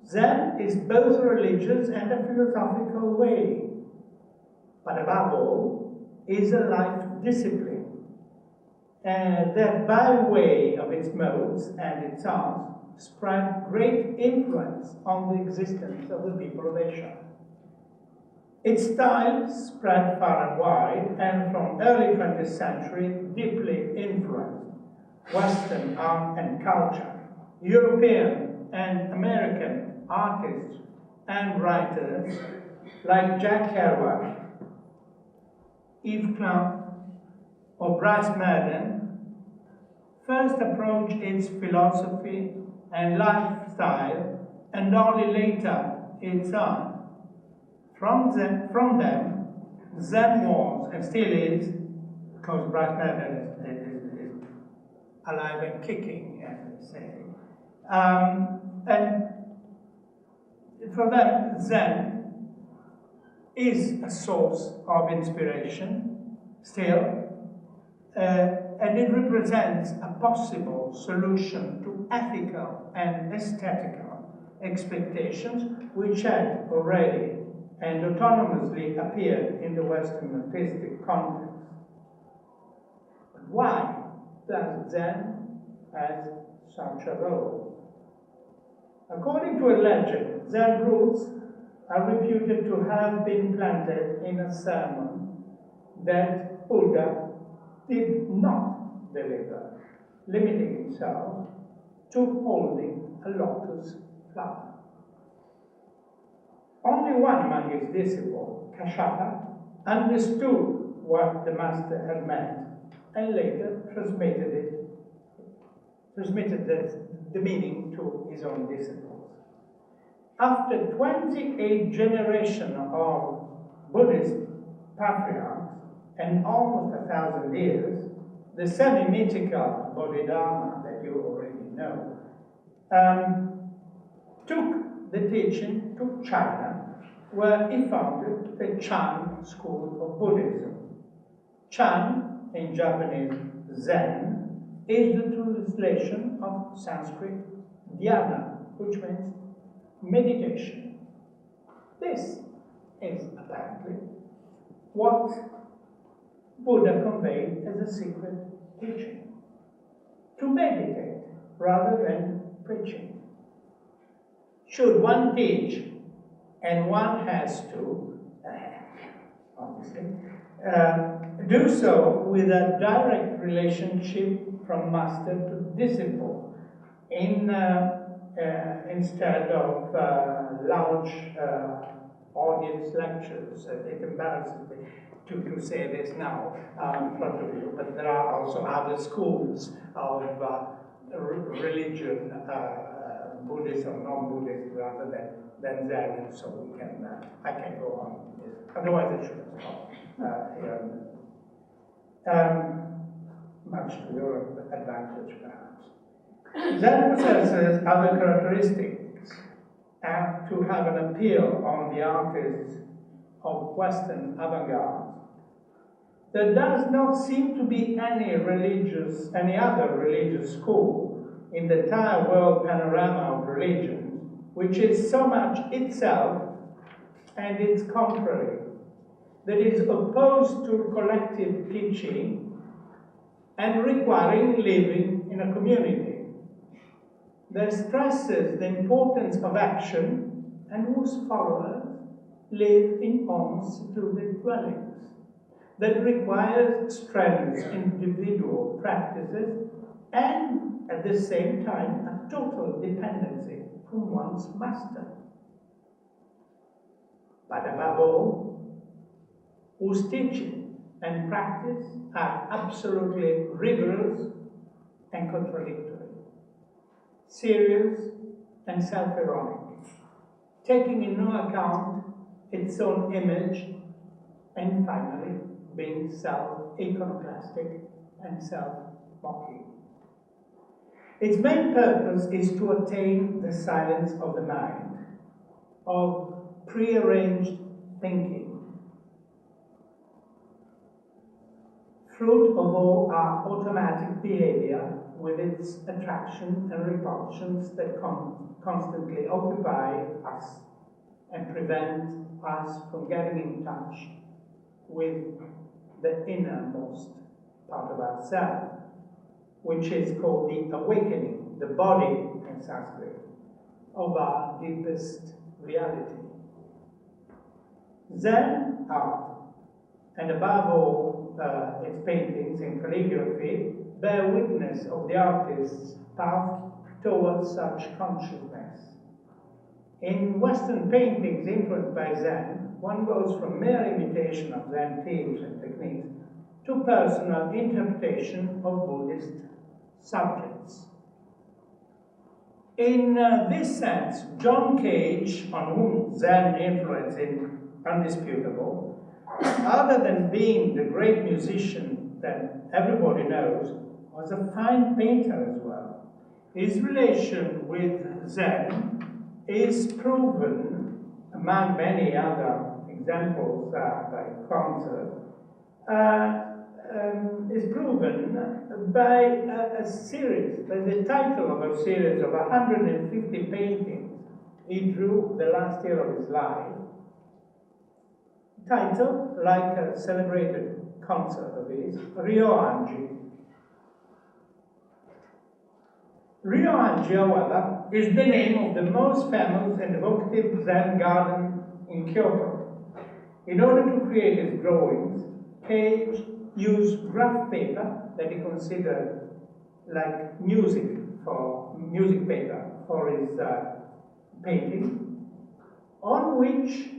Zen is both a religious and a philosophical way, but above all, is a life discipline, that by way of its modes and its art spread great influence on the existence of the people of Asia. Its style spread far and wide, and from early 20th century deeply influenced Western art and culture. European and American artists and writers like Jack Kerouac, Yves Klein, or Bryce Madden first approached its philosophy and lifestyle, and only later its art. From them, Zen was, and still is, because Bryce Madden is alive and kicking, as they say. And for them, Zen is a source of inspiration, still, and it represents a possible solution to ethical and aesthetical expectations which had already and autonomously appeared in the Western artistic context. But why does Zen have such a role? According to a legend, Zen roots are reputed to have been planted in a sermon that Buddha did not deliver, limiting himself to holding a lotus flower. Only one among his disciples, Kashyapa, understood what the master had meant and later transmitted the meaning to his own disciples. After 28 generations of Buddhist patriarchs and almost 1,000 years, the semi-mythical Bodhidharma that you already know took the teaching to China, where he founded the Chan school of Buddhism. Chan, in Japanese Zen, is the translation of Sanskrit dhyana, which means meditation. This is apparently what Buddha conveyed as a secret teaching: to meditate rather than preaching. Should one teach, and one has to, obviously, do so with a direct relationship from master to disciple, instead of large audience lectures. It embarrasses me to say this now in front of you, but there are also other schools of religion, Buddhist or non-Buddhist, rather than Zen, and so we can I can go on with this. Otherwise, I should have stopped here. Much to your advantage, perhaps. Zen possesses other characteristics to have an appeal on the artists of Western avant-garde. There does not seem to be any other religious school in the entire world panorama of religions which is so much itself and its contrary, that is opposed to collective teaching and requiring living in a community, that stresses the importance of action and whose followers live in almost secluded dwellings, that requires strenuous individual practices and at the same time a total dependency from one's master. But above all, whose teaching and practice are absolutely rigorous and contradictory, serious and self-ironic, taking in no account its own image, and finally being self-iconoclastic and self-mocking. Its main purpose is to attain the silence of the mind, of prearranged thinking. Fruit of all our automatic behavior with its attraction and repulsions that constantly occupy us and prevent us from getting in touch with the innermost part of ourselves, which is called the awakening, the body in Sanskrit, of our deepest reality. Zen art, and above all its paintings and calligraphy, bear witness of the artist's path towards such consciousness. In Western paintings influenced by Zen, one goes from mere imitation of Zen themes and techniques to personal interpretation of Buddhist subjects. In this sense, John Cage, on whom Zen influence is undisputable, other than being the great musician that everybody knows, was a fine painter as well. His relation with Zen is proven, among many other examples by Calza, is proven by a series, by the title of a series of 150 paintings he drew the last year of his life, titled, like a celebrated concert of his, Ryoanji. Ryoanji, however, is the name of the most famous and evocative Zen garden in Kyoto. In order to create his drawings, Cage used graph paper that he considered like music paper for his painting, on which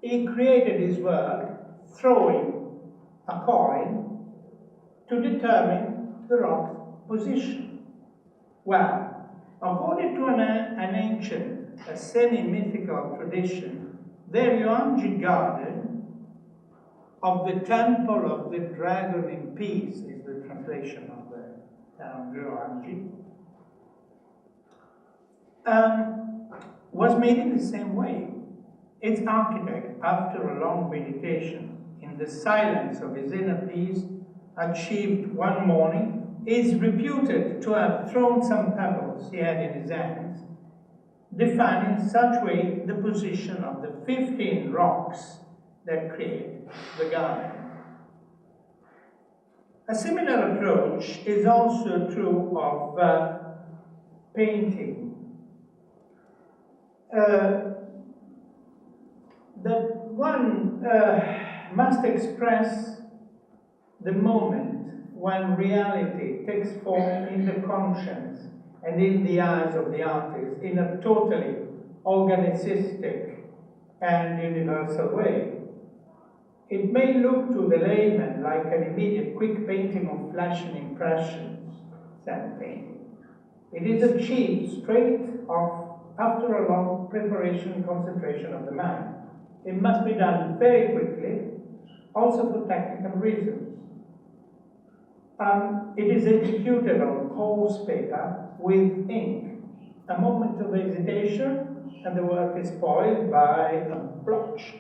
he created his work throwing a coin to determine the rock's position. Well, according to an ancient, a semi-mythical tradition, the Ryoanji garden of the Temple of the Dragon in Peace is the translation of the term Ryoanji, was made in the same way. Its architect, after a long meditation, in the silence of his inner peace, achieved one morning, is reputed to have thrown some pebbles he had in his hands, defining in such way the position of the 15 rocks that create the garden. A similar approach is also true of painting. That one must express the moment when reality takes form in the conscience and in the eyes of the artist in a totally organicistic and universal way. It may look to the layman like an immediate quick painting of flashing impressions, Zen painting. It is achieved straight off after a long preparation and concentration of the mind. It must be done very quickly, also for technical reasons. It is executed on coarse paper with ink. A moment of hesitation and the work is spoiled by a blotch